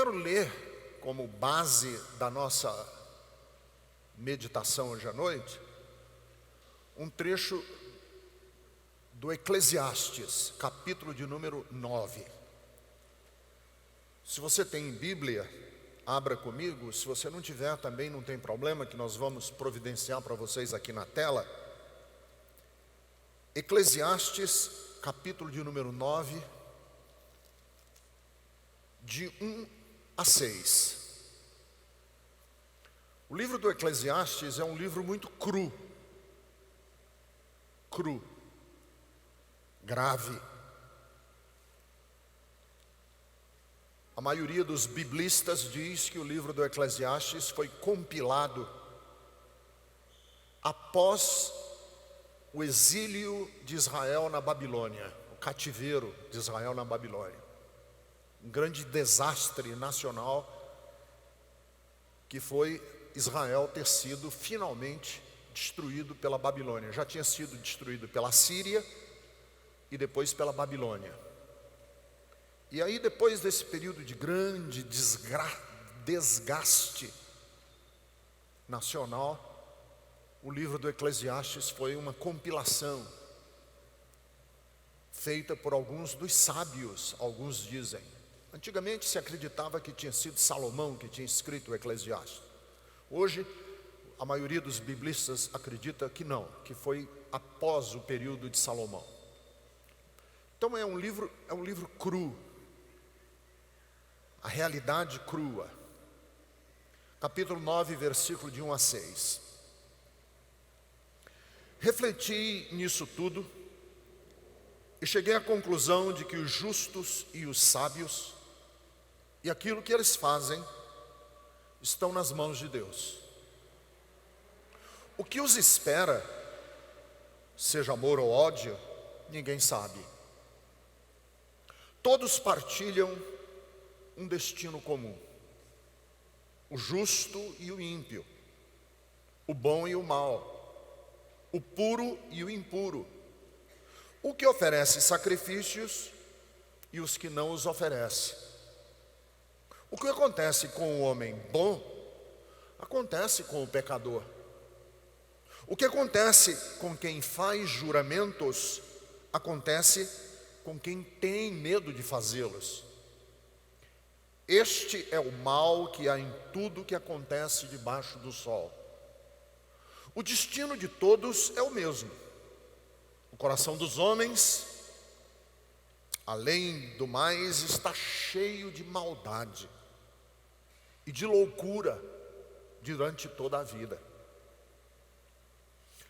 quero ler como base da nossa meditação hoje à noite um trecho do Eclesiastes, capítulo de número 9. Se você tem Bíblia, abra comigo. Se você não tiver, também não tem problema, que nós vamos providenciar para vocês aqui na tela. Eclesiastes, capítulo de número 9, de 1 a 6. O livro do Eclesiastes é um livro muito cru, grave. A maioria dos biblistas diz que o livro do Eclesiastes foi compilado após o exílio de Israel na Babilônia, o cativeiro de Israel na Babilônia. Um grande desastre nacional que foi Israel ter sido finalmente destruído pela Babilônia. Já tinha sido destruído pela Síria e depois pela Babilônia. E aí, depois desse período de grande desgaste nacional, o livro do Eclesiastes foi uma compilação feita por alguns dos sábios, alguns dizem. Antigamente se acreditava que tinha sido Salomão que tinha escrito o Eclesiastes. Hoje, a maioria dos biblistas acredita que não, que foi após o período de Salomão. Então é um livro cru, a realidade crua. Capítulo 9, versículo de 1 a 6. Refleti nisso tudo e cheguei à conclusão de que os justos e os sábios e aquilo que eles fazem estão nas mãos de Deus. O que os espera, seja amor ou ódio, ninguém sabe. Todos partilham um destino comum: o justo e o ímpio, o bom e o mal, o puro e o impuro, o que oferece sacrifícios e os que não os oferece. O que acontece com o homem bom, acontece com o pecador. O que acontece com quem faz juramentos, acontece com quem tem medo de fazê-los. Este é o mal que há em tudo que acontece debaixo do sol. O destino de todos é o mesmo. O coração dos homens, além do mais, está cheio de maldade e de loucura durante toda a vida.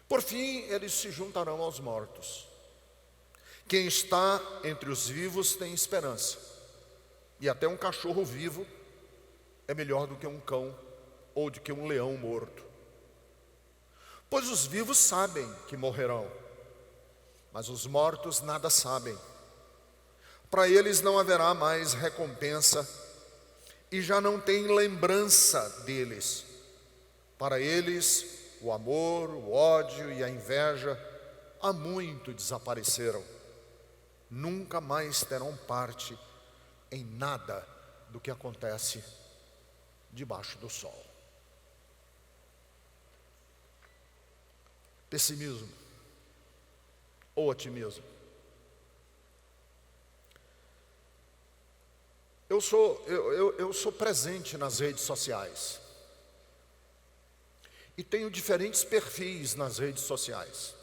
Por fim, eles se juntarão aos mortos. Quem está entre os vivos tem esperança. E até um cachorro vivo é melhor do que um cão ou do que um leão morto. Pois os vivos sabem que morrerão, mas os mortos nada sabem. Para eles não haverá mais recompensa e já não tem lembrança deles. Para eles, o amor, o ódio e a inveja há muito desapareceram. Nunca mais terão parte em nada do que acontece debaixo do sol. Pessimismo ou otimismo? Eu sou presente nas redes sociais e tenho diferentes perfis nas redes sociais.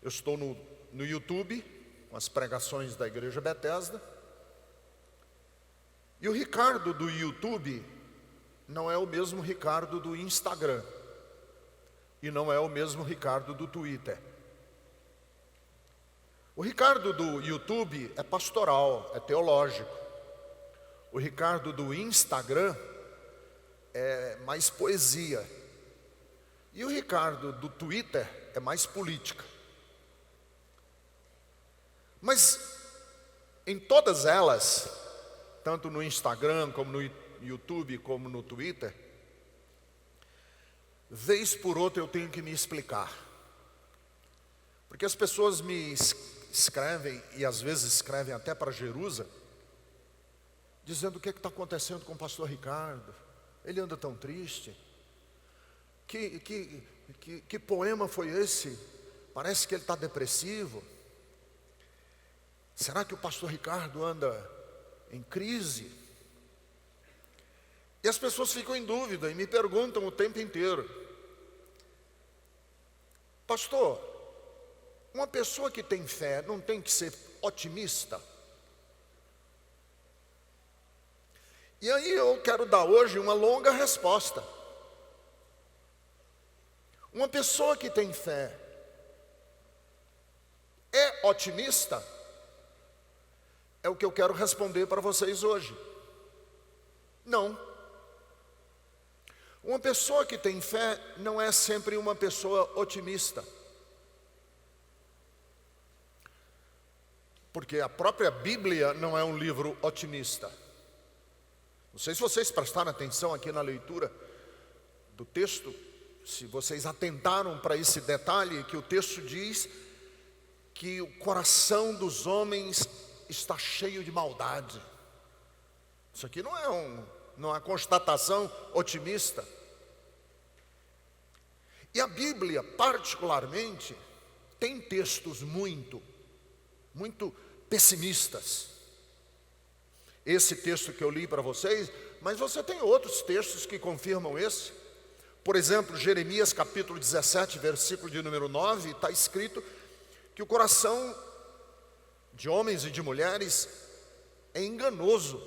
Eu estou no YouTube, com as pregações da Igreja Bethesda. E o Ricardo do YouTube não é o mesmo Ricardo do Instagram. E não é o mesmo Ricardo do Twitter. O Ricardo do YouTube é pastoral, é teológico. O Ricardo do Instagram é mais poesia. E o Ricardo do Twitter é mais política. Mas em todas elas, tanto no Instagram, como no YouTube, como no Twitter, vez por outra eu tenho que me explicar. Porque as pessoas me escrevem, e às vezes escrevem até para Jerusa, dizendo o que está acontecendo com o pastor Ricardo. Ele anda tão triste. Que poema foi esse? Parece que ele está depressivo. Será que o pastor Ricardo anda em crise? E as pessoas ficam em dúvida e me perguntam o tempo inteiro: pastor, uma pessoa que tem fé não tem que ser otimista? E aí eu quero dar hoje uma longa resposta. Uma pessoa que tem fé é otimista? É o que eu quero responder para vocês hoje. Não. Uma pessoa que tem fé não é sempre uma pessoa otimista. Porque a própria Bíblia não é um livro otimista. Não sei se vocês prestaram atenção aqui na leitura do texto, se vocês atentaram para esse detalhe, que o texto diz que o coração dos homens está cheio de maldade. Isso aqui não é uma constatação otimista. E a Bíblia, particularmente, tem textos muito pessimistas. Esse texto que eu li para vocês, mas você tem outros textos que confirmam esse. Por exemplo, Jeremias capítulo 17, versículo de número 9, está escrito que o coração de homens e de mulheres é enganoso.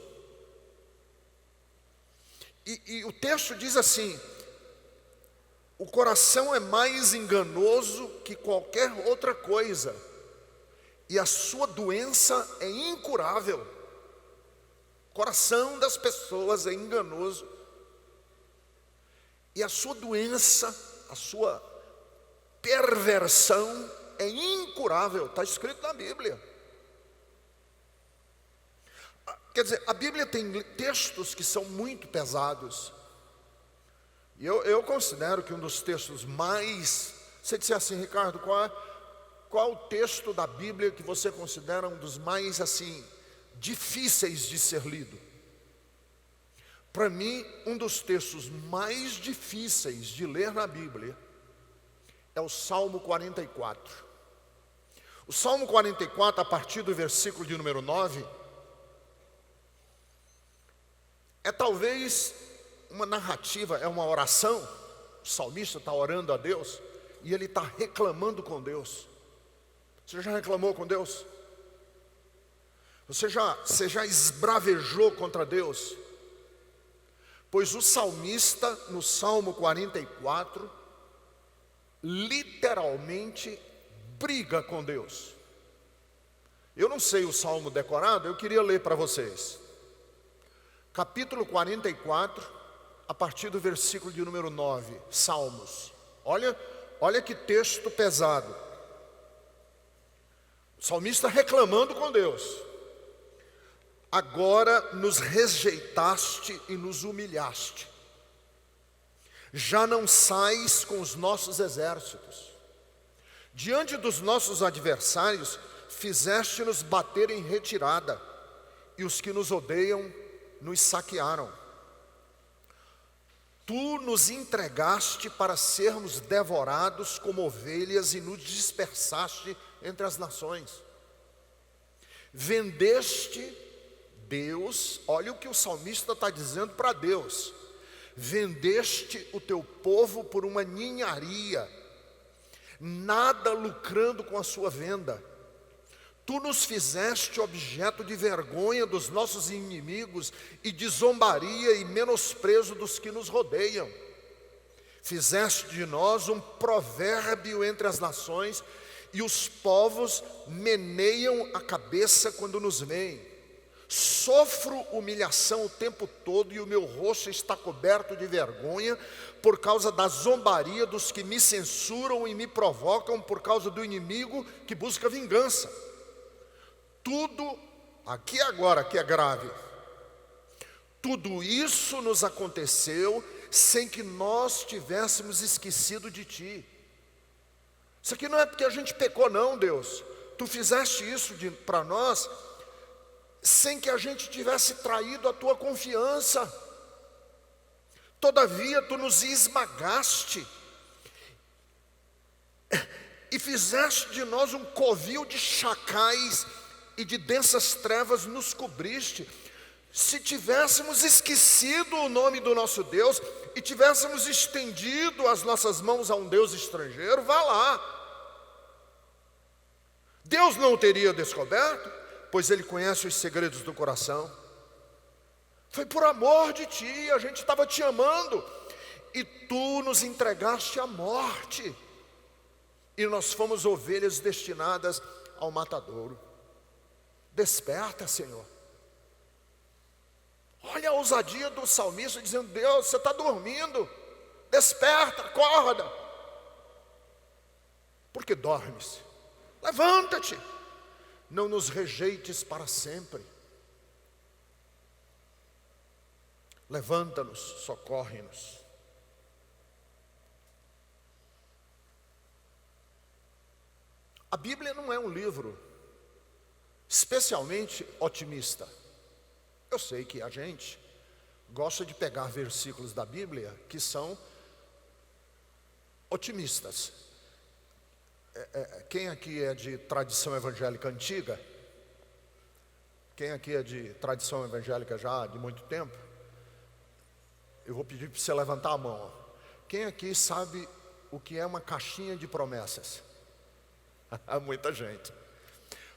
E o texto diz assim: o coração é mais enganoso que qualquer outra coisa, e a sua doença é incurável. O coração das pessoas é enganoso, e a sua doença, a sua perversão é incurável. Está escrito na Bíblia. Quer dizer, a Bíblia tem textos que são muito pesados. E eu considero que um dos textos mais... Você disse assim: Ricardo, qual o texto da Bíblia que você considera um dos mais assim difíceis de ser lido? Para mim, um dos textos mais difíceis de ler na Bíblia é o Salmo 44. O Salmo 44, a partir do versículo de número 9, é talvez uma narrativa, é uma oração. O salmista está orando a Deus e ele está reclamando com Deus. Você já reclamou com Deus? Você já esbravejou contra Deus? Pois o salmista, no Salmo 44, literalmente briga com Deus. Eu não sei o salmo decorado, eu queria ler para vocês. Capítulo 44, a partir do versículo de número 9, Salmos. Olha que texto pesado. O salmista reclamando com Deus: agora nos rejeitaste e nos humilhaste, já não sais com os nossos exércitos. Diante dos nossos adversários, fizeste-nos bater em retirada, e os que nos odeiam nos saquearam. Tu nos entregaste para sermos devorados como ovelhas e nos dispersaste entre as nações. Vendeste, Deus, olha o que o salmista está dizendo para Deus: vendeste o teu povo por uma ninharia, nada lucrando com a sua venda. Tu nos fizeste objeto de vergonha dos nossos inimigos e de zombaria e menosprezo dos que nos rodeiam. Fizeste de nós um provérbio entre as nações, e os povos meneiam a cabeça quando nos veem. Sofro humilhação o tempo todo, e o meu rosto está coberto de vergonha por causa da zombaria dos que me censuram e me provocam, por causa do inimigo que busca vingança. Tudo, aqui agora que é grave, tudo isso nos aconteceu sem que nós tivéssemos esquecido de Ti. Isso aqui não é porque a gente pecou não, Deus. Tu fizeste isso para nós sem que a gente tivesse traído a tua confiança. Todavia tu nos esmagaste e fizeste de nós um covil de chacais e de densas trevas nos cobriste. Se tivéssemos esquecido o nome do nosso Deus e tivéssemos estendido as nossas mãos a um Deus estrangeiro, vá lá. Deus não o teria descoberto, pois Ele conhece os segredos do coração. Foi por amor de Ti, a gente estava Te amando, e Tu nos entregaste à morte, e nós fomos ovelhas destinadas ao matadouro. Desperta, Senhor. Olha a ousadia do salmista dizendo: Deus, você está dormindo, desperta, acorda. Por que dormes? Levanta-te, não nos rejeites para sempre. Levanta-nos, socorre-nos. A Bíblia não é um livro especialmente otimista. Eu sei que a gente gosta de pegar versículos da Bíblia que são otimistas. Quem aqui é de tradição evangélica antiga? Quem aqui é de tradição evangélica já de muito tempo? Eu vou pedir para você levantar a mão. Quem aqui sabe o que é uma caixinha de promessas? Há muita gente.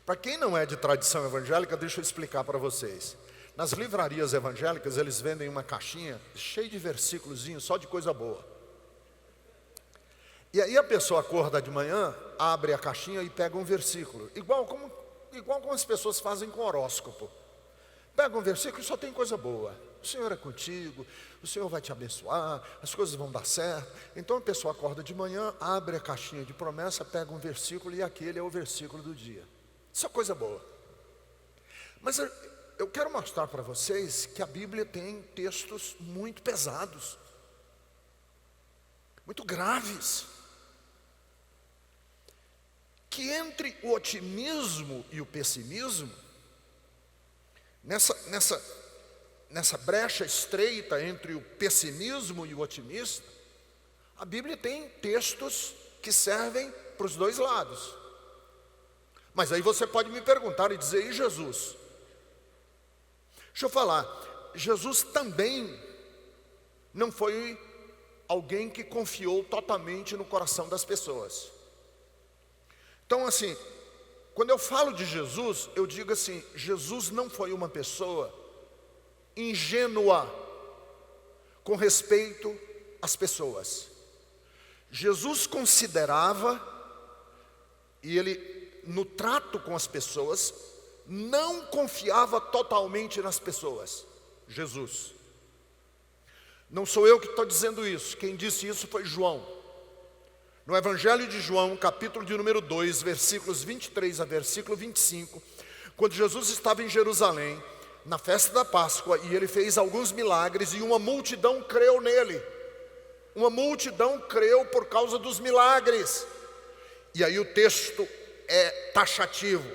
Para quem não é de tradição evangélica, deixa eu explicar para vocês. Nas livrarias evangélicas, eles vendem uma caixinha cheia de versículozinhos, só de coisa boa. E aí a pessoa acorda de manhã, abre a caixinha e pega um versículo. Igual como as pessoas fazem com horóscopo. Pega um versículo e só tem coisa boa. O Senhor é contigo, o Senhor vai te abençoar, as coisas vão dar certo. Então a pessoa acorda de manhã, abre a caixinha de promessa, pega um versículo e aquele é o versículo do dia. Isso é coisa boa. Mas eu quero mostrar para vocês que a Bíblia tem textos muito pesados, muito graves, que entre o otimismo e o pessimismo, nessa brecha estreita entre o pessimismo e o otimista, a Bíblia tem textos que servem para os dois lados. Mas aí você pode me perguntar e dizer: e Jesus? Deixa eu falar, Jesus também não foi alguém que confiou totalmente no coração das pessoas. Então assim, quando eu falo de Jesus, eu digo assim: Jesus não foi uma pessoa ingênua com respeito às pessoas. Jesus considerava, e ele no trato com as pessoas, não confiava totalmente nas pessoas. Jesus. Não sou eu que estou dizendo isso, quem disse isso foi João. No Evangelho de João, capítulo de número 2, versículos 23 a versículo 25, quando Jesus estava em Jerusalém, na festa da Páscoa, e ele fez alguns milagres, e uma multidão creu nele. Uma multidão creu por causa dos milagres. E aí o texto é taxativo: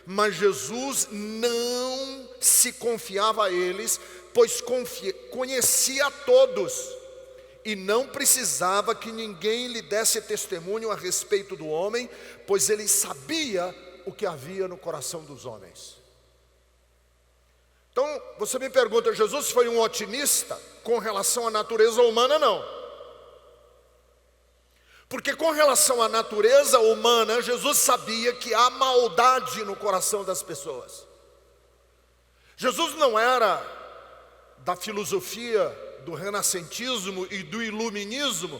mas Jesus não se confiava a eles, pois conhecia a todos, e não precisava que ninguém lhe desse testemunho a respeito do homem, pois ele sabia o que havia no coração dos homens. Então você me pergunta: Jesus foi um otimista com relação à natureza humana? Não. Porque com relação à natureza humana, Jesus sabia que há maldade no coração das pessoas. Jesus não era da filosofia do renascentismo e do iluminismo,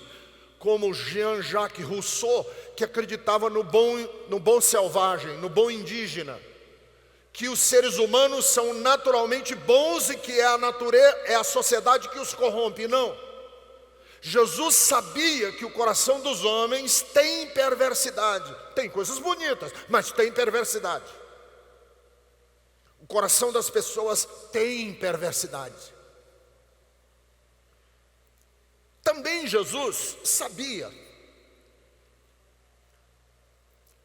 como Jean-Jacques Rousseau, que acreditava no bom selvagem, no bom indígena, que os seres humanos são naturalmente bons e que é a natureza, é a sociedade que os corrompe. Não. Jesus sabia que o coração dos homens tem perversidade. Tem coisas bonitas, mas tem perversidade. O coração das pessoas tem perversidade. Também Jesus sabia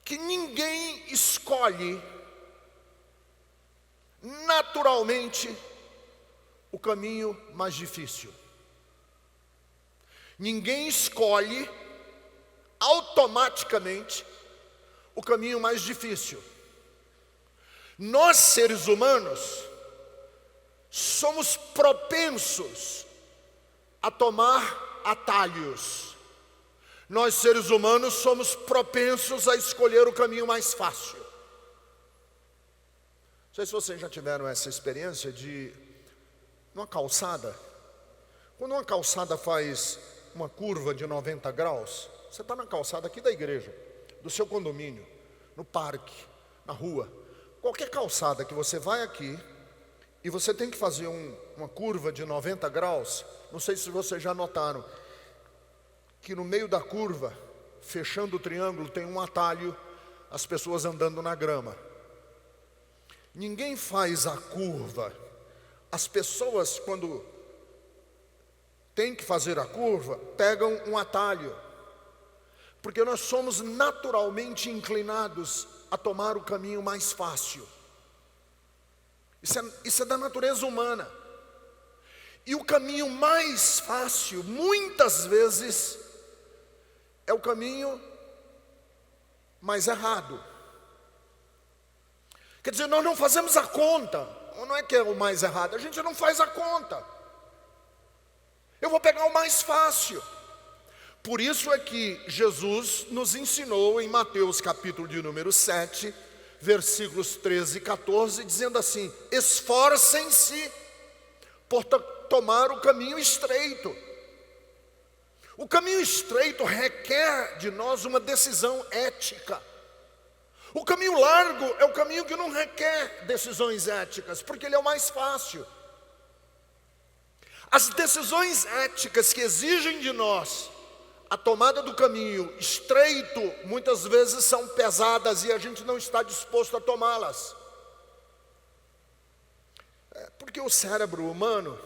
que ninguém escolhe naturalmente o caminho mais difícil. Ninguém escolhe automaticamente o caminho mais difícil. Nós, seres humanos, somos propensos a tomar atalhos. Nós, seres humanos, somos propensos a escolher o caminho mais fácil. Não sei se vocês já tiveram essa experiência de uma calçada. Quando uma calçada faz uma curva de 90 graus, você está na calçada aqui da igreja, do seu condomínio, no parque, na rua. Qualquer calçada que você vai aqui e você tem que fazer uma curva de 90 graus, não sei se vocês já notaram, que no meio da curva, fechando o triângulo, tem um atalho, as pessoas andando na grama. Ninguém faz a curva. As pessoas, quando tem que fazer a curva, pegam um atalho, porque nós somos naturalmente inclinados a tomar o caminho mais fácil. Isso é da natureza humana. E o caminho mais fácil, muitas vezes, é o caminho mais errado. Quer dizer, nós não fazemos a conta. Não é que é o mais errado, a gente não faz a conta. Eu vou pegar o mais fácil. Por isso é que Jesus nos ensinou em Mateus capítulo de número 7, versículos 13 e 14, dizendo assim: esforcem-se por tomar o caminho estreito. O caminho estreito requer de nós uma decisão ética. O caminho largo é o caminho que não requer decisões éticas, porque ele é o mais fácil. As decisões éticas que exigem de nós a tomada do caminho estreito, muitas vezes são pesadas e a gente não está disposto a tomá-las. Porque o cérebro humano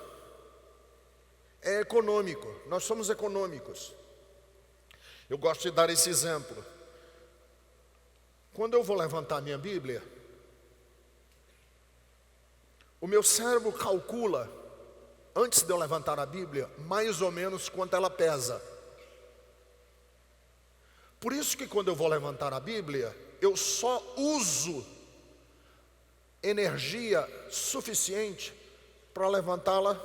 é econômico, nós somos econômicos. Eu gosto de dar esse exemplo. Quando eu vou levantar a minha Bíblia, o meu cérebro calcula, antes de eu levantar a Bíblia, mais ou menos quanto ela pesa. Por isso que quando eu vou levantar a Bíblia, eu só uso energia suficiente para levantá-la,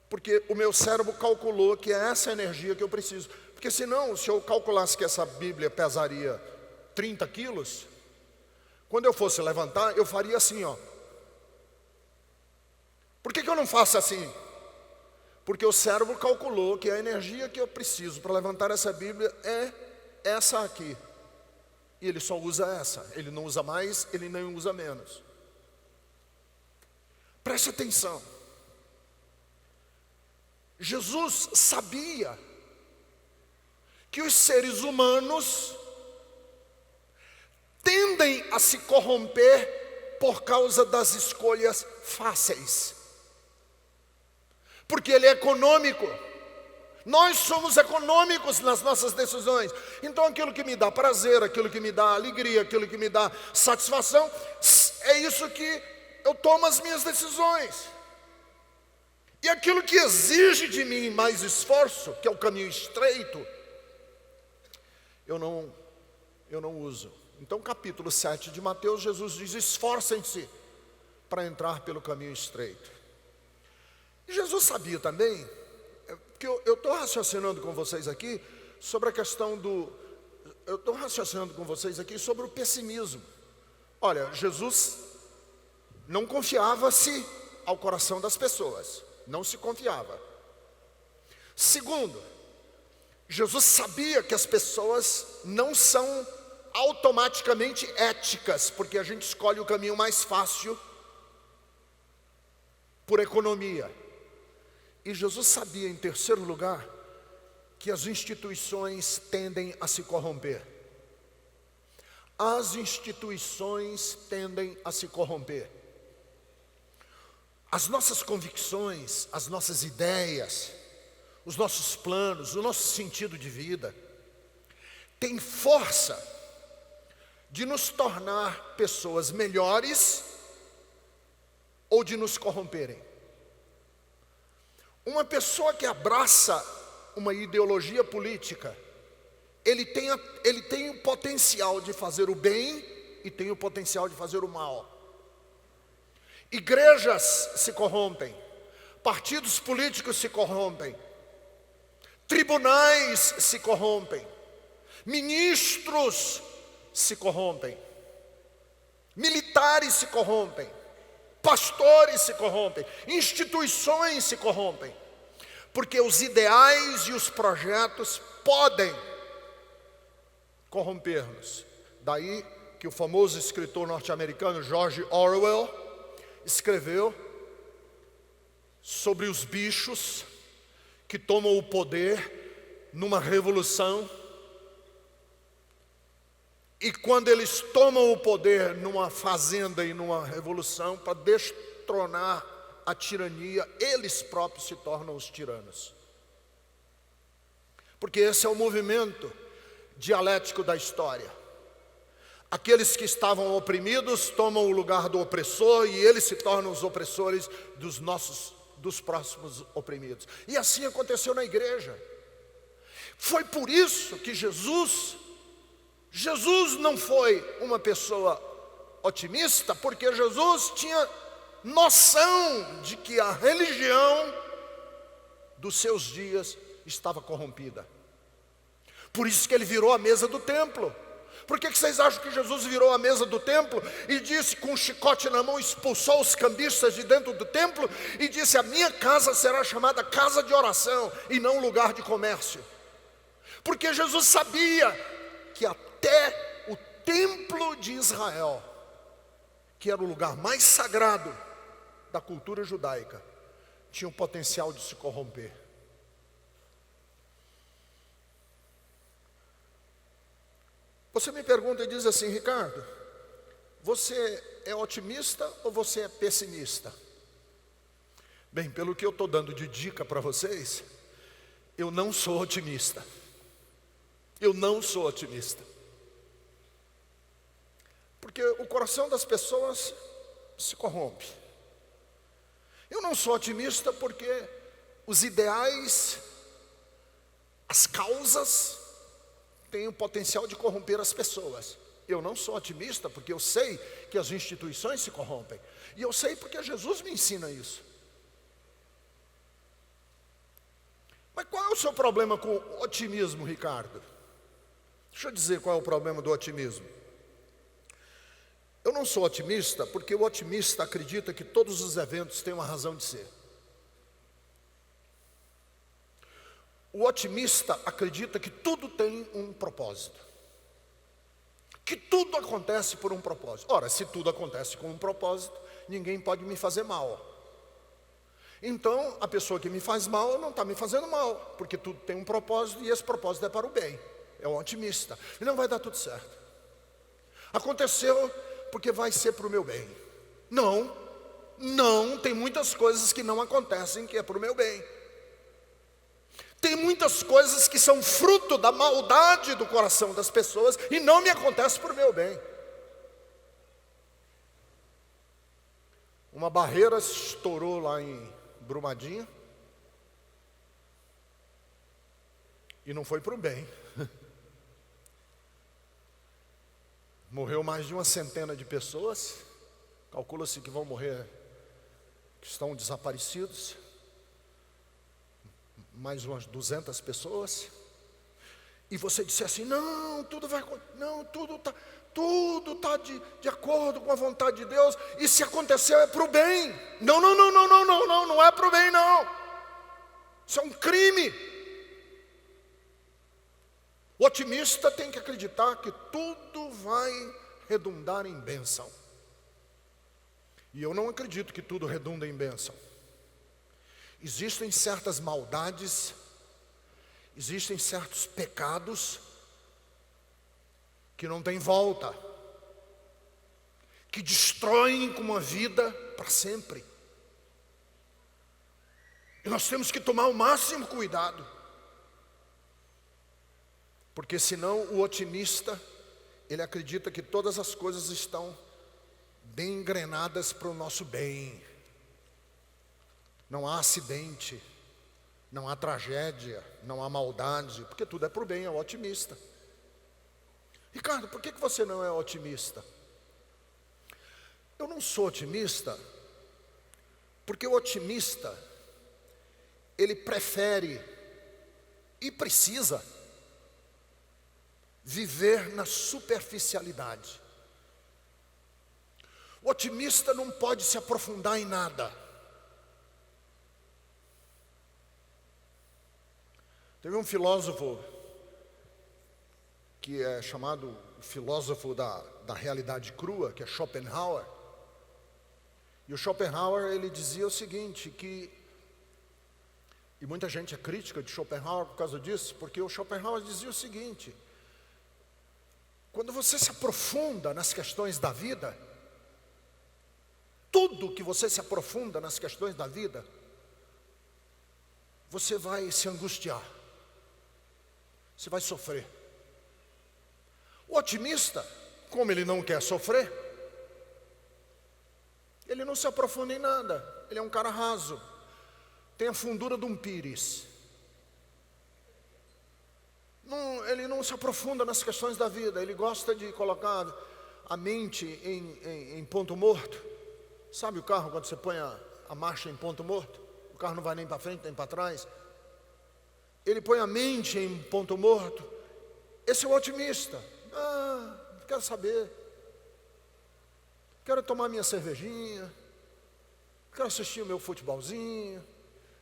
porque o meu cérebro calculou que é essa energia que eu preciso. Porque senão, se eu calculasse que essa Bíblia pesaria 30 quilos, quando eu fosse levantar, eu faria assim, ó. Por que eu não faço assim? Porque o cérebro calculou que a energia que eu preciso para levantar essa Bíblia é essa aqui. E ele só usa essa, ele não usa mais, ele nem usa menos. Preste atenção. Jesus sabia que os seres humanos tendem a se corromper por causa das escolhas fáceis. Porque ele é econômico. Nós somos econômicos nas nossas decisões. Então aquilo que me dá prazer, aquilo que me dá alegria, aquilo que me dá satisfação, é isso que eu tomo as minhas decisões. E aquilo que exige de mim mais esforço, que é o caminho estreito, eu não uso. Então capítulo 7 de Mateus, Jesus diz: esforcem-se para entrar pelo caminho estreito. E Jesus sabia também, que eu estou raciocinando com vocês aqui sobre a questão eu estou raciocinando com vocês aqui sobre o pessimismo. Olha, Jesus não confiava-se ao coração das pessoas, não se confiava. Segundo, Jesus sabia que as pessoas não são automaticamente éticas, porque a gente escolhe o caminho mais fácil por economia. E Jesus sabia, em terceiro lugar, que as instituições tendem a se corromper. As instituições tendem a se corromper. As nossas convicções, as nossas ideias, os nossos planos, o nosso sentido de vida, têm força de nos tornar pessoas melhores ou de nos corromperem. Uma pessoa que abraça uma ideologia política, ele tem o potencial de fazer o bem e tem o potencial de fazer o mal. Igrejas se corrompem, partidos políticos se corrompem, tribunais se corrompem, ministros se corrompem, militares se corrompem, pastores se corrompem, instituições se corrompem, porque os ideais e os projetos podem corromper-nos. Daí que o famoso escritor norte-americano George Orwell escreveu sobre os bichos que tomam o poder numa revolução. E quando eles tomam o poder numa fazenda e numa revolução, para destronar a tirania, eles próprios se tornam os tiranos. Porque esse é o movimento dialético da história. Aqueles que estavam oprimidos tomam o lugar do opressor e eles se tornam os opressores dos próximos oprimidos. E assim aconteceu na igreja. Foi por isso que Jesus não foi uma pessoa otimista, porque Jesus tinha noção de que a religião dos seus dias estava corrompida. Por isso que ele virou a mesa do templo. Por que vocês acham que Jesus virou a mesa do templo e disse, com um chicote na mão, expulsou os cambistas de dentro do templo e disse: a minha casa será chamada casa de oração e não lugar de comércio? Porque Jesus sabia que até o templo de Israel, que era o lugar mais sagrado da cultura judaica, tinha o potencial de se corromper. Você me pergunta e diz assim: Ricardo, você é otimista ou você é pessimista? Bem, pelo que eu estou dando de dica para vocês, eu não sou otimista. Eu não sou otimista. Porque o coração das pessoas se corrompe. Eu não sou otimista porque os ideais, as causas, têm o potencial de corromper as pessoas. Eu não sou otimista porque eu sei que as instituições se corrompem. E eu sei porque Jesus me ensina isso. Mas qual é o seu problema com o otimismo, Ricardo? Deixa eu dizer qual é o problema do otimismo. Eu não sou otimista porque o otimista acredita que todos os eventos têm uma razão de ser. O otimista acredita que tudo tem um propósito, que tudo acontece por um propósito. Ora, se tudo acontece com um propósito, ninguém pode me fazer mal. Então, a pessoa que me faz mal não está me fazendo mal, porque tudo tem um propósito e esse propósito é para o bem. É um otimista. E não vai dar tudo certo. Aconteceu porque vai ser para o meu bem. Não, tem muitas coisas que não acontecem que é para o meu bem. Tem muitas coisas que são fruto da maldade do coração das pessoas e não me acontece por meu bem. Uma barreira estourou lá em Brumadinho e não foi para o bem. Morreu mais de 100 de pessoas. Calcula-se que vão morrer, que estão desaparecidos, mais umas 200 pessoas. E você disse assim: não, tudo está de acordo com a vontade de Deus. E se aconteceu é para o bem. Não é para o bem não. Isso é um crime. O otimista tem que acreditar que tudo vai redundar em bênção. E eu não acredito que tudo redunda em bênção. Existem certas maldades, existem certos pecados que não têm volta, que destroem com uma vida para sempre. E nós temos que tomar o máximo cuidado, porque senão o otimista, ele acredita que todas as coisas estão bem engrenadas para o nosso bem. não há acidente, não há tragédia, não há maldade, porque tudo é para o bem, é o otimista. Ricardo, por que você não é otimista? Eu não sou otimista, porque o otimista, ele prefere e precisa viver na superficialidade. O otimista não pode se aprofundar em nada. Teve um filósofo que é chamado o filósofo da realidade crua, que é Schopenhauer. E o Schopenhauer, ele dizia o seguinte, e muita gente é crítica de Schopenhauer por causa disso, porque o Schopenhauer dizia o seguinte: quando você se aprofunda nas questões da vida, tudo que você se aprofunda nas questões da vida, você vai se angustiar, você vai sofrer. O otimista, como ele não quer sofrer, ele não se aprofunda em nada, ele é um cara raso, tem a fundura de um pires. Ele não se aprofunda nas questões da vida, ele gosta de colocar a mente em ponto morto. Sabe o carro, quando você põe a marcha em ponto morto, o carro não vai nem para frente nem para trás. Ele põe a mente em ponto morto. Esse é o otimista. Não quero saber, quero tomar minha cervejinha, quero assistir o meu futebolzinho,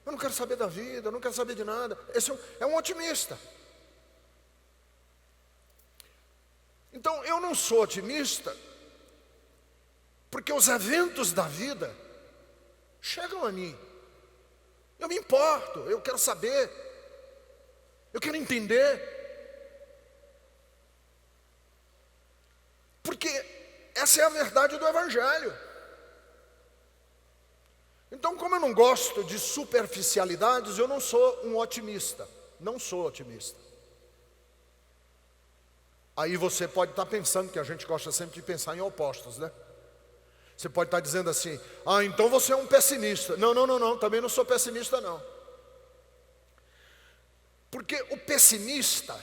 eu não quero saber da vida, eu não quero saber de nada. Esse é um otimista. Então eu não sou otimista, porque os eventos da vida chegam a mim. Eu me importo, eu quero saber, eu quero entender. Porque essa é a verdade do Evangelho. Então, como eu não gosto de superficialidades, eu não sou um otimista. Não sou otimista. Aí você pode estar pensando, que a gente gosta sempre de pensar em opostos, né? Você pode estar dizendo assim: então você é um pessimista. Não, também não sou pessimista não. Porque o pessimista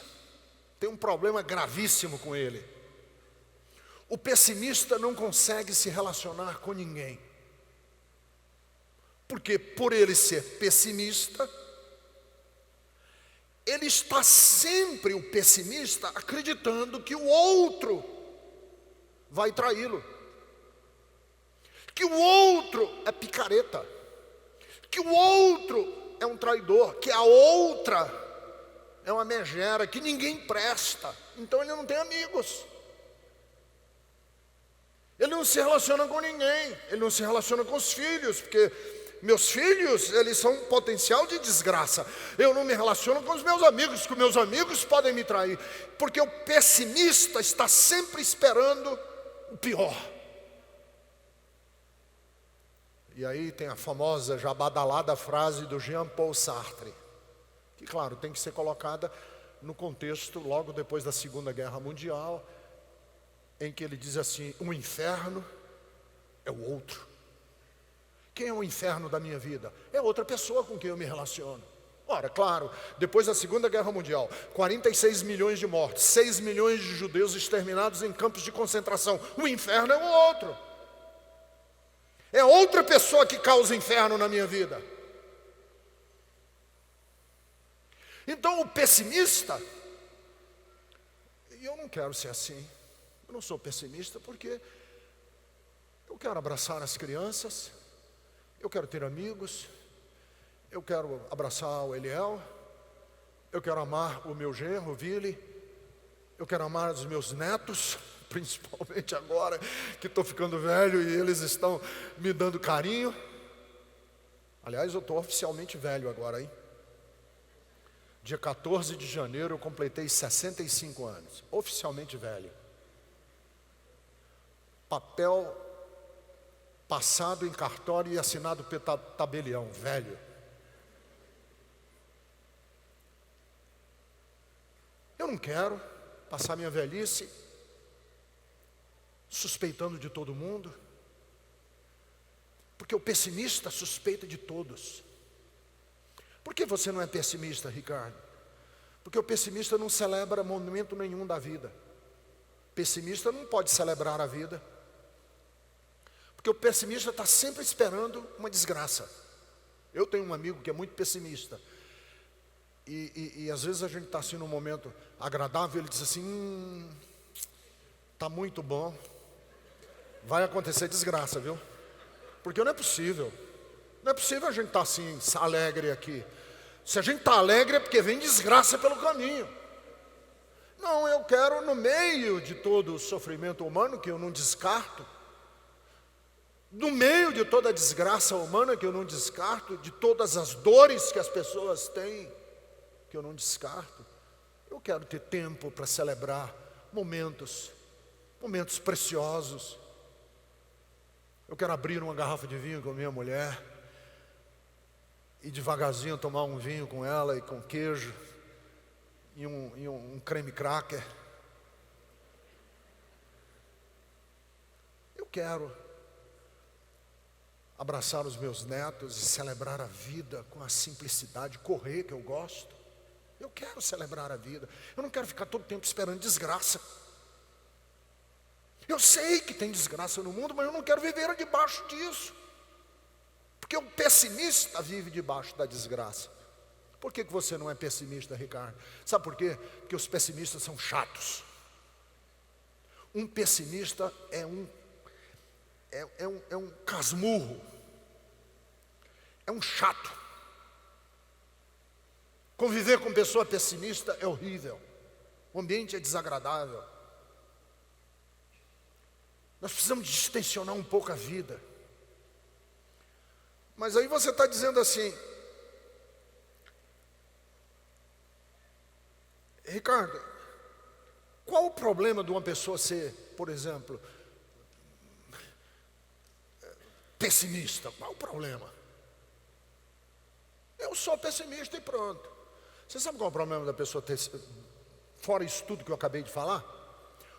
tem um problema gravíssimo com ele. O pessimista não consegue se relacionar com ninguém. Porque por ele ser pessimista, ele está sempre, o pessimista, acreditando que o outro vai traí-lo, que o outro é picareta, que o outro é um traidor, que a outra é uma megera, que ninguém presta. Então ele não tem amigos. Ele não se relaciona com ninguém, ele não se relaciona com os filhos, porque meus filhos, eles são um potencial de desgraça. Eu não me relaciono com os meus amigos, porque meus amigos podem me trair. Porque o pessimista está sempre esperando o pior. E aí tem a famosa, já badalada frase do Jean-Paul Sartre, que claro, tem que ser colocada no contexto logo depois da Segunda Guerra Mundial, em que ele diz assim: o inferno é o outro. Quem é o inferno da minha vida? É outra pessoa com quem eu me relaciono. Ora, claro, depois da Segunda Guerra Mundial, 46 milhões de mortes, 6 milhões de judeus exterminados em campos de concentração. O inferno é o outro. É outra pessoa que causa inferno na minha vida. Então o pessimista, e eu não quero ser assim. Eu não sou pessimista porque eu quero abraçar as crianças, eu quero ter amigos, eu quero abraçar o Eliel, eu quero amar o meu genro, o Vili, eu quero amar os meus netos, principalmente agora que estou ficando velho e eles estão me dando carinho. Aliás, eu estou oficialmente velho agora, hein? Dia 14 de janeiro eu completei 65 anos, oficialmente velho. Papel passado em cartório e assinado pelo tabelião, velho. Eu não quero passar minha velhice suspeitando de todo mundo, Porque o pessimista suspeita de todos. Por que você não é pessimista, Ricardo? Porque o pessimista não celebra momento nenhum da vida. O pessimista não pode celebrar a vida. Porque o pessimista está sempre esperando uma desgraça. Eu tenho um amigo que é muito pessimista. E às vezes a gente está assim num momento agradável, ele diz assim, está muito bom, vai acontecer desgraça, viu? Porque não é possível a gente estar assim, alegre aqui. Se a gente está alegre é porque vem desgraça pelo caminho. Não, eu quero no meio de todo o sofrimento humano, que eu não descarto, no meio de toda a desgraça humana, que eu não descarto, de todas as dores que as pessoas têm, que eu não descarto, eu quero ter tempo para celebrar momentos preciosos. Eu quero abrir uma garrafa de vinho com a minha mulher e devagarzinho tomar um vinho com ela e com queijo e um creme cracker. Eu quero abraçar os meus netos e celebrar a vida com a simplicidade, correr, que eu gosto. Eu quero celebrar a vida. Eu não quero ficar todo tempo esperando desgraça. Eu sei que tem desgraça no mundo, mas eu não quero viver debaixo disso. Porque o pessimista vive debaixo da desgraça. Por que você não é pessimista, Ricardo? Sabe por quê? Porque os pessimistas são chatos. Um pessimista é um casmurro. É um chato. Conviver com pessoa pessimista é horrível. O ambiente é desagradável. Nós precisamos distensionar um pouco a vida. Mas aí você está dizendo assim, Ricardo, qual o problema de uma pessoa ser, por exemplo, pessimista? Qual o problema? Eu sou pessimista e pronto. Você sabe qual é o problema da pessoa ter, fora isso tudo que eu acabei de falar?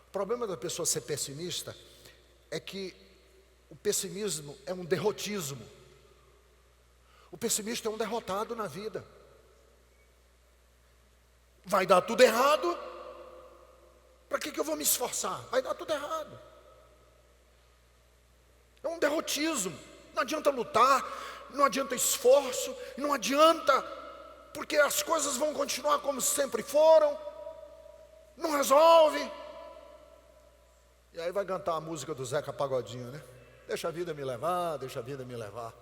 O problema da pessoa ser pessimista é que o pessimismo é um derrotismo. O pessimista é um derrotado na vida. Vai dar tudo errado, para que eu vou me esforçar? Vai dar tudo errado. É um derrotismo. Não adianta lutar, não adianta esforço, não adianta, porque as coisas vão continuar como sempre foram, não resolve. E aí vai cantar a música do Zeca Pagodinho, né? Deixa a vida me levar, deixa a vida me levar.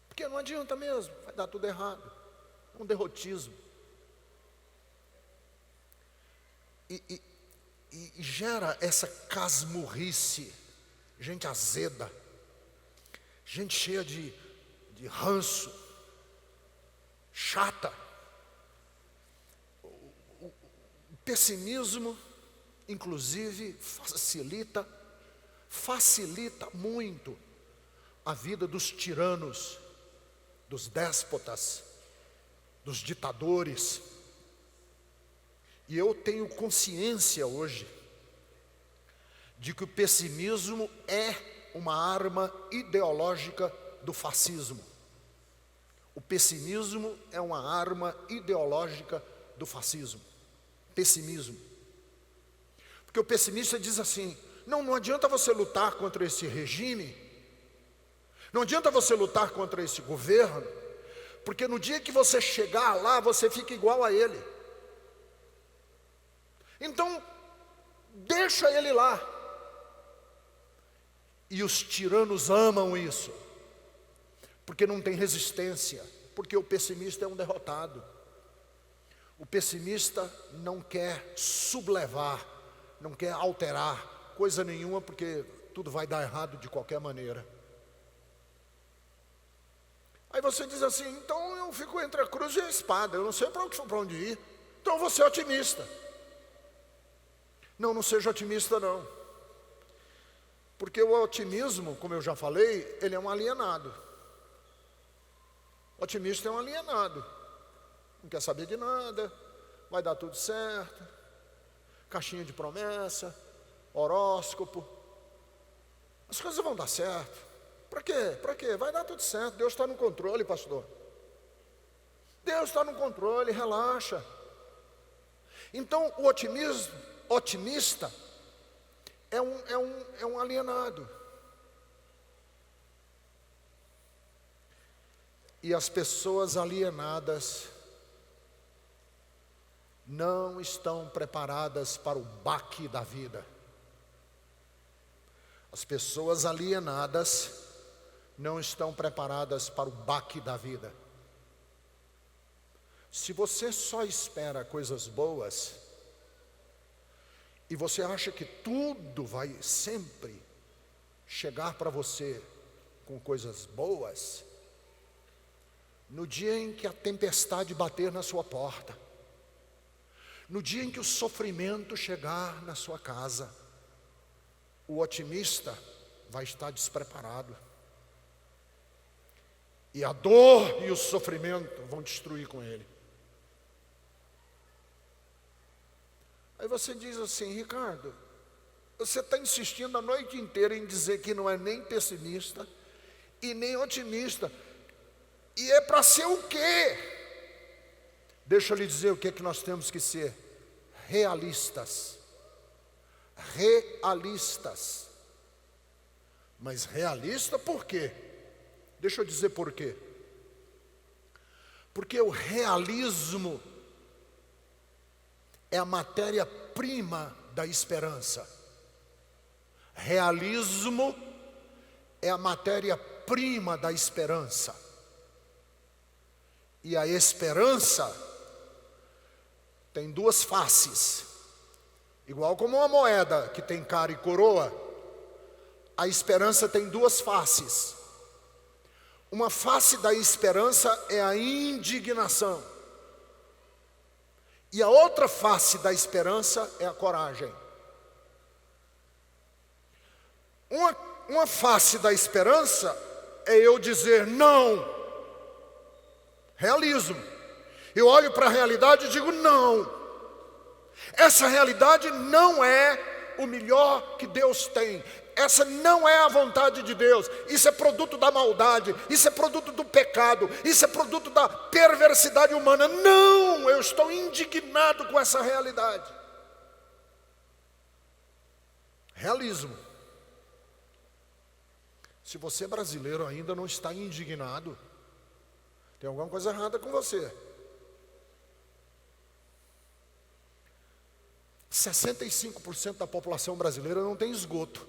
Porque não adianta mesmo, vai dar tudo errado. É um derrotismo. E gera essa casmurrice, gente azeda, gente cheia de ranço, chata. O pessimismo, inclusive, facilita muito a vida dos tiranos, dos déspotas, dos ditadores. E eu tenho consciência hoje de que o pessimismo é uma arma ideológica do fascismo. O pessimismo é uma arma ideológica do fascismo. Pessimismo. Porque o pessimista diz assim, não adianta você lutar contra esse regime, não adianta você lutar contra esse governo, porque no dia que você chegar lá, você fica igual a ele. Então, deixa ele lá. E os tiranos amam isso, porque não tem resistência, porque o pessimista é um derrotado. O pessimista não quer sublevar, não quer alterar coisa nenhuma, porque tudo vai dar errado de qualquer maneira. Aí você diz assim, então eu fico entre a cruz e a espada, eu não sei para onde ir, então eu vou ser otimista. Não seja otimista não. Porque o otimismo, como eu já falei, ele é um alienado. O otimista é um alienado. Não quer saber de nada, vai dar tudo certo, caixinha de promessa, horóscopo. As coisas vão dar certo. Para quê? Para quê? Vai dar tudo certo, Deus está no controle, pastor. Deus está no controle, relaxa. Então o otimista é um alienado. E as pessoas alienadas não estão preparadas para o baque da vida. As pessoas alienadas não estão preparadas para o baque da vida. Se você só espera coisas boas, e você acha que tudo vai sempre chegar para você com coisas boas, no dia em que a tempestade bater na sua porta, no dia em que o sofrimento chegar na sua casa, o otimista vai estar despreparado. E a dor e o sofrimento vão destruir com ele. Aí você diz assim: Ricardo, você está insistindo a noite inteira em dizer que não é nem pessimista e nem otimista. E é para ser o quê? Deixa eu lhe dizer o que é que nós temos que ser: realistas. Realistas. Mas realista por quê? Deixa eu dizer por quê. Porque o realismo é a matéria-prima da esperança. Realismo é a matéria-prima da esperança. E a esperança tem duas faces. Igual como uma moeda que tem cara e coroa, a esperança tem duas faces. Uma face da esperança é a indignação. E a outra face da esperança é a coragem. Uma face da esperança é eu dizer não. Realismo. Eu olho para a realidade e digo não. Essa realidade não é o melhor que Deus tem. Essa não é a vontade de Deus. Isso é produto da maldade. Isso é produto do pecado. Isso é produto da perversidade humana. Não, eu estou indignado com essa realidade. Realismo. Se você brasileiro ainda não está indignado, tem alguma coisa errada com você. 65% da população brasileira não tem esgoto.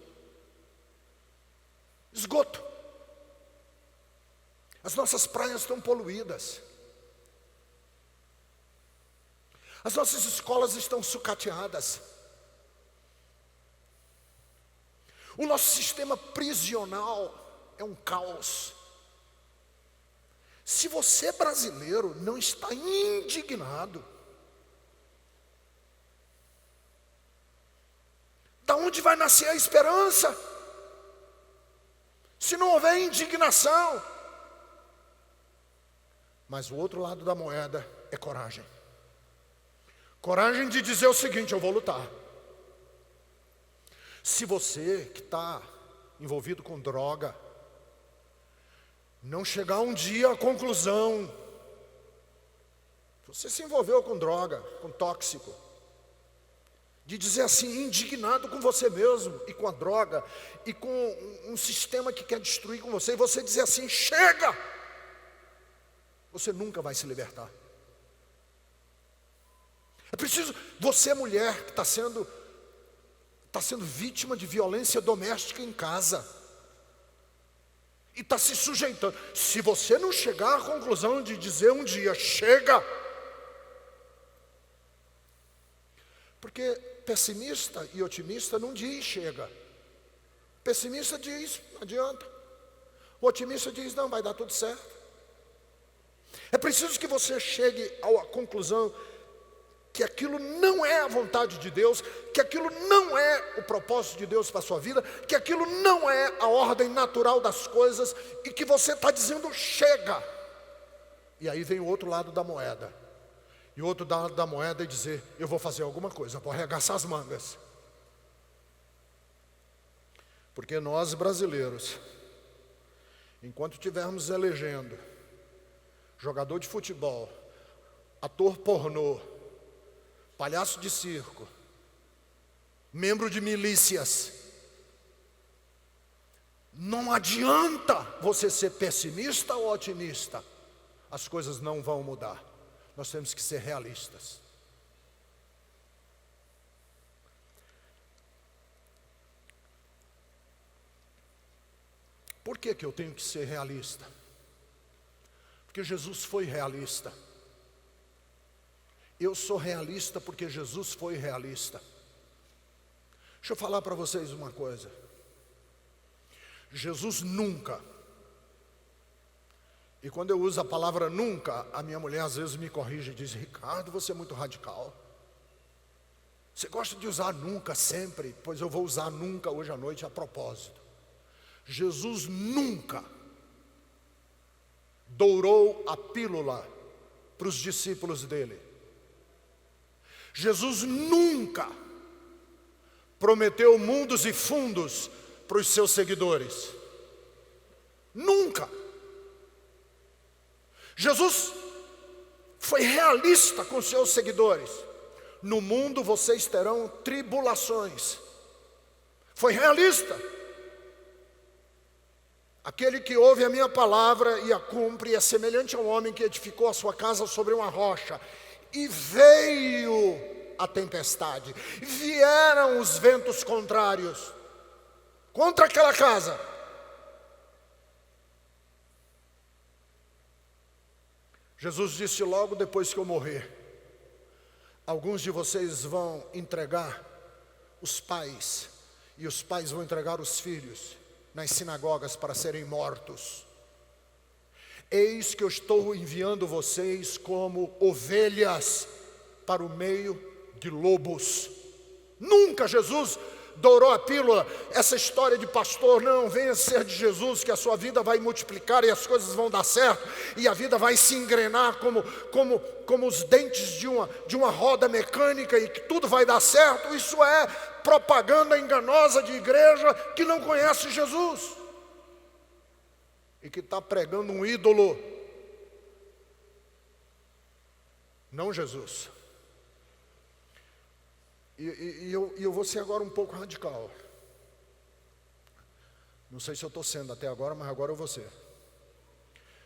Esgoto. As nossas praias estão poluídas. As nossas escolas estão sucateadas. O nosso sistema prisional é um caos. Se você brasileiro não está indignado, da onde vai nascer a esperança? Se não houver indignação. Mas o outro lado da moeda é coragem. Coragem de dizer o seguinte: eu vou lutar. Se você que está envolvido com droga não chegar um dia à conclusão, você se envolveu com droga, com tóxico, de dizer assim, indignado com você mesmo e com a droga e com um sistema que quer destruir com você, e você dizer assim, chega, você nunca vai se libertar. É preciso, você mulher que está sendo vítima de violência doméstica em casa e está se sujeitando, se você não chegar à conclusão de dizer um dia, chega, porque pessimista e otimista não diz chega. Pessimista diz, não adianta. O otimista diz, não, vai dar tudo certo. É preciso que você chegue à conclusão que aquilo não é a vontade de Deus, que aquilo não é o propósito de Deus para a sua vida, que aquilo não é a ordem natural das coisas, e que você está dizendo chega. E aí vem o outro lado da moeda. E o outro lado da moeda é dizer, eu vou fazer alguma coisa, vou arregaçar as mangas. Porque nós brasileiros Enquanto estivermos elegendo jogador de futebol, ator pornô, palhaço de circo, membro de milícias, não adianta você ser pessimista ou otimista, as coisas não vão mudar. Nós temos que ser realistas. Por que eu tenho que ser realista? Porque Jesus foi realista. Eu sou realista porque Jesus foi realista. Deixa eu falar para vocês uma coisa. Jesus nunca, e quando eu uso a palavra nunca, a minha mulher às vezes me corrige e diz: Ricardo, você é muito radical. Você gosta de usar nunca sempre? Pois eu vou usar nunca hoje à noite a propósito. Jesus nunca dourou a pílula para os discípulos dele. Jesus nunca prometeu mundos e fundos para os seus seguidores. Nunca. Jesus foi realista com seus seguidores. No mundo vocês terão tribulações. Foi realista. Aquele que ouve a minha palavra e a cumpre é semelhante a um homem que edificou a sua casa sobre uma rocha. E veio a tempestade, vieram os ventos contrários contra aquela casa. Jesus disse: logo depois que eu morrer, alguns de vocês vão entregar os pais, e os pais vão entregar os filhos nas sinagogas para serem mortos. Eis que eu estou enviando vocês como ovelhas para o meio de lobos. Nunca Jesus dourou a pílula, essa história de pastor, não, venha ser de Jesus, que a sua vida vai multiplicar e as coisas vão dar certo, e a vida vai se engrenar como os dentes de uma roda mecânica, e que tudo vai dar certo. Isso é propaganda enganosa de igreja que não conhece Jesus, e que está pregando um ídolo, não Jesus. E eu vou ser agora um pouco radical. Não sei se eu estou sendo até agora, mas agora eu vou ser.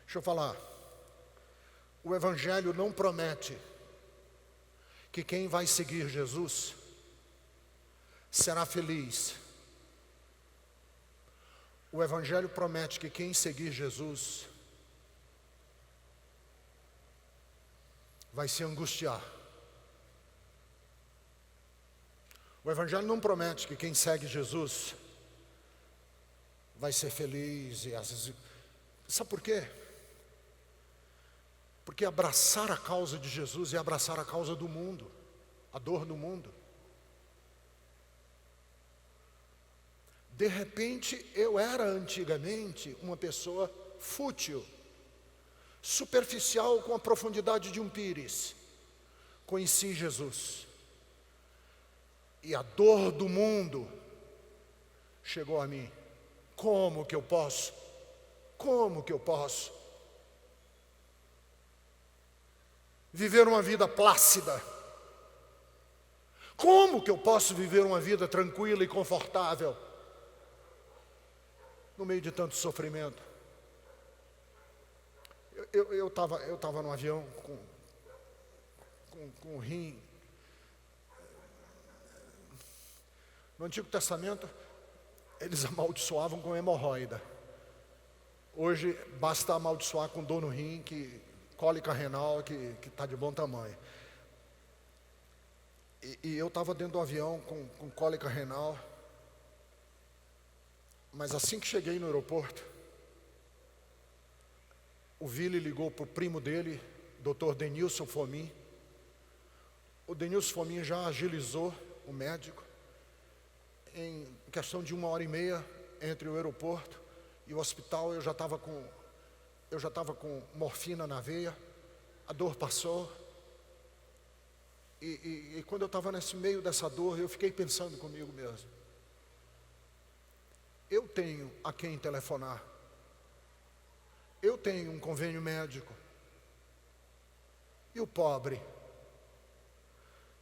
Deixa eu falar. O Evangelho não promete que quem vai seguir Jesus será feliz. O Evangelho promete que quem seguir Jesus vai se angustiar. O Evangelho não promete que quem segue Jesus vai ser feliz e às vezes... Sabe por quê? Porque abraçar a causa de Jesus é abraçar a causa do mundo, a dor do mundo. De repente, eu era antigamente uma pessoa fútil, superficial com a profundidade de um pires. Conheci Jesus. E a dor do mundo chegou a mim. Como que eu posso? Como que eu posso viver uma vida plácida? Como que eu posso viver uma vida tranquila e confortável no meio de tanto sofrimento? Eu estava no avião com o rim. No Antigo Testamento, eles amaldiçoavam com hemorroida. Hoje, basta amaldiçoar com dor no rim, cólica renal, que está de bom tamanho. E eu estava dentro do avião com cólica renal. Mas assim que cheguei no aeroporto, o Vili ligou para o primo dele, Dr. Denilson Fomin. O Denilson Fomin já agilizou o médico. Em questão de 1h30 entre o aeroporto e o hospital, eu já estava com morfina na veia, a dor passou. E quando eu estava nesse meio dessa dor, eu fiquei pensando comigo mesmo. Eu tenho a quem telefonar. eu tenho um convênio médico. E o pobre?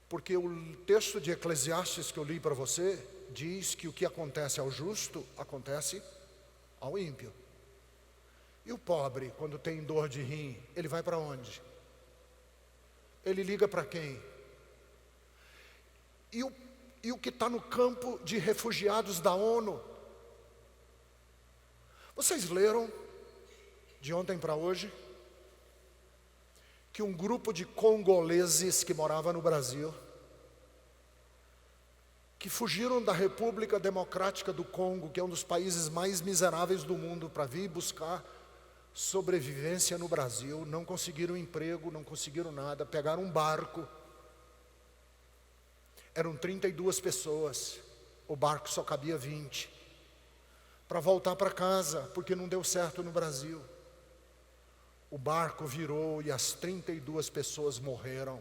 Porque o texto de Eclesiastes que eu li para você diz que o que acontece ao justo acontece ao ímpio. E o pobre, quando tem dor de rim, ele vai para onde? Ele liga para quem? E o que está no campo de refugiados da ONU? Vocês leram, de ontem para hoje, que um grupo de congoleses que morava no Brasil, que fugiram da República Democrática do Congo, que é um dos países mais miseráveis do mundo, para vir buscar sobrevivência no Brasil, não conseguiram emprego, não conseguiram nada, pegaram um barco, eram 32 pessoas, o barco só cabia 20, para voltar para casa, porque não deu certo no Brasil. O barco virou e as 32 pessoas morreram.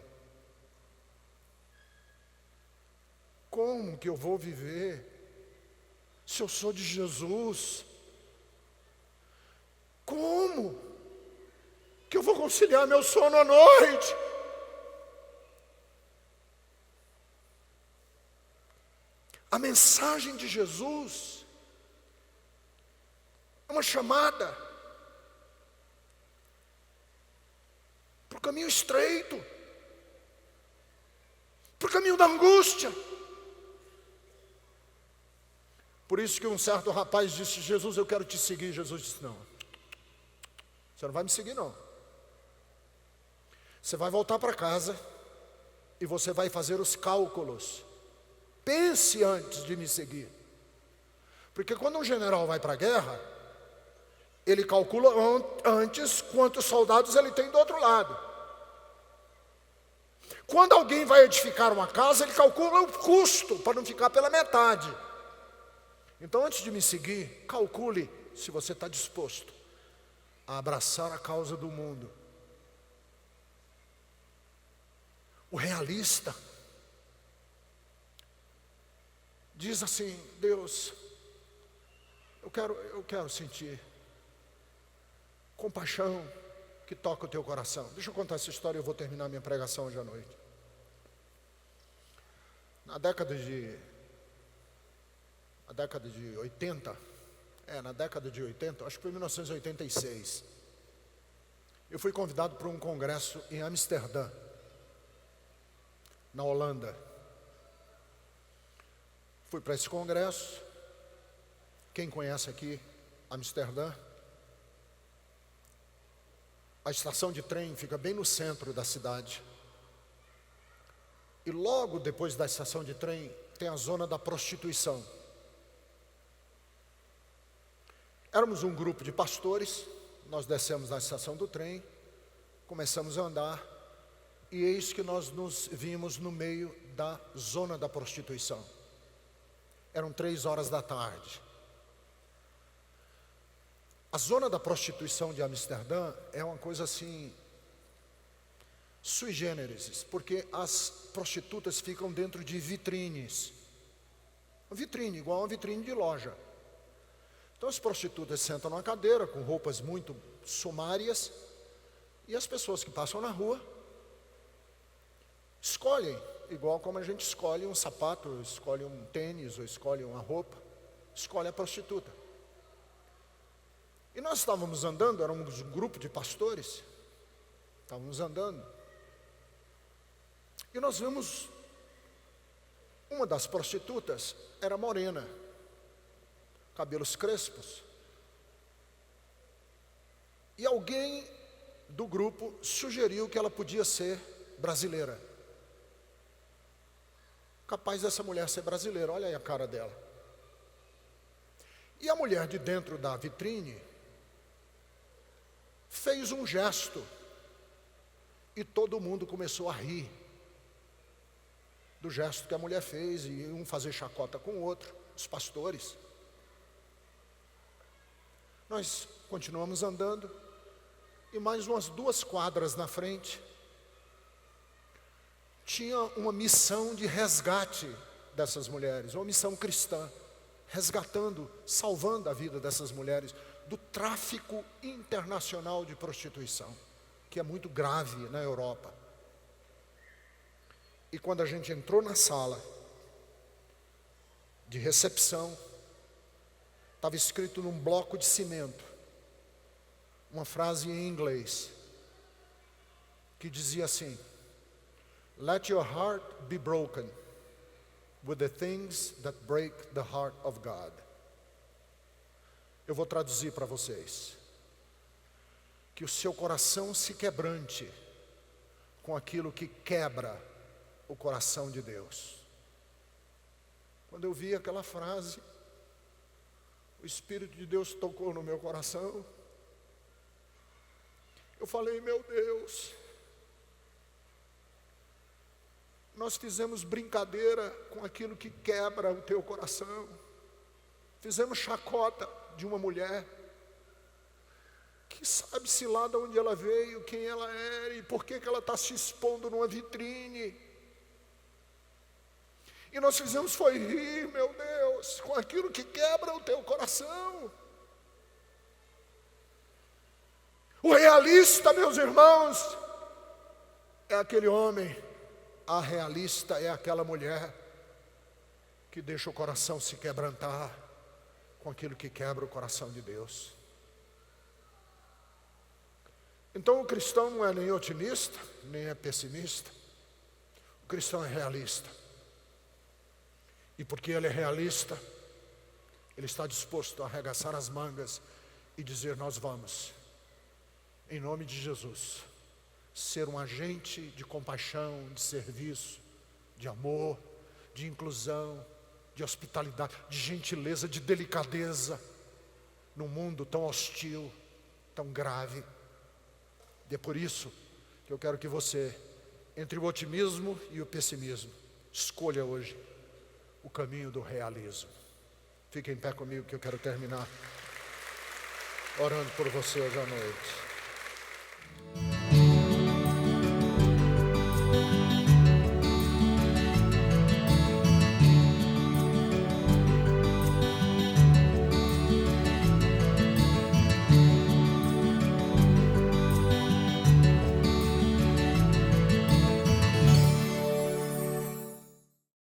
Como que eu vou viver se eu sou de Jesus? Como que eu vou conciliar meu sono à noite? A mensagem de Jesus é uma chamada para o caminho estreito, para o caminho da angústia. Por isso que um certo rapaz disse: Jesus, eu quero te seguir. Jesus disse: não, você não vai me seguir não. Você vai voltar para casa e você vai fazer os cálculos. Pense antes de me seguir. Porque quando um general vai para a guerra, ele calcula antes quantos soldados ele tem do outro lado. Quando alguém vai edificar uma casa, ele calcula o custo para não ficar pela metade. Então, antes de me seguir, calcule se você está disposto a abraçar a causa do mundo. O realista diz assim: Deus, eu quero sentir compaixão que toca o teu coração. Deixa eu contar essa história e eu vou terminar minha pregação hoje à noite. Na década de 80, acho que foi 1986, eu fui convidado para um congresso em Amsterdã, na Holanda. Fui para esse congresso. Quem conhece aqui Amsterdã? A estação de trem fica bem no centro da cidade. E logo depois da estação de trem tem a zona da prostituição. Éramos um grupo de pastores, nós descemos na estação do trem, começamos a andar, e eis que nós nos vimos no meio da zona da prostituição. Eram 3 horas da tarde. A zona da prostituição de Amsterdã é uma coisa assim, sui generis, porque as prostitutas ficam dentro de vitrines. Uma vitrine, igual uma vitrine de loja. Então as prostitutas sentam numa cadeira com roupas muito sumárias, e as pessoas que passam na rua escolhem, igual como a gente escolhe um sapato, escolhe um tênis, ou escolhe uma roupa, escolhe a prostituta. E nós estávamos andando, éramos um grupo de pastores, estávamos andando, e nós vimos uma das prostitutas, era morena, cabelos crespos, e alguém do grupo sugeriu que ela podia ser brasileira. Capaz dessa mulher ser brasileira, olha aí a cara dela. E a mulher de dentro da vitrine fez um gesto, e todo mundo começou a rir do gesto que a mulher fez, e um fazer chacota com o outro, os pastores. Nós continuamos andando, e mais umas 2 quadras na frente, tinha uma missão de resgate dessas mulheres, uma missão cristã, resgatando, salvando a vida dessas mulheres. do tráfico internacional de prostituição, que é muito grave na Europa. E quando a gente entrou na sala de recepção, estava escrito num bloco de cimento uma frase em inglês que dizia assim: "Let your heart be broken with the things that break the heart of God." Eu vou traduzir para vocês. Que o seu coração se quebrante com aquilo que quebra o coração de Deus. Quando eu vi aquela frase, o Espírito de Deus tocou no meu coração. Eu falei: meu Deus, nós fizemos brincadeira com aquilo que quebra o teu coração. Fizemos chacota de uma mulher que sabe-se lá de onde ela veio, quem ela era e por que ela está se expondo numa vitrine. E nós fizemos foi rir, meu Deus, com aquilo que quebra o teu coração. O realista, meus irmãos, é aquele homem. A realista é aquela mulher que deixa o coração se quebrantar com aquilo que quebra o coração de Deus. Então o cristão não é nem otimista, nem é pessimista. O cristão é realista. E porque ele é realista, ele está disposto a arregaçar as mangas e dizer: nós vamos, em nome de Jesus, ser um agente de compaixão, de serviço, de amor, de inclusão, de hospitalidade, de gentileza, de delicadeza, num mundo tão hostil, tão grave. E é por isso que eu quero que você, entre o otimismo e o pessimismo, escolha hoje o caminho do realismo. Fique em pé comigo que eu quero terminar orando por você hoje à noite.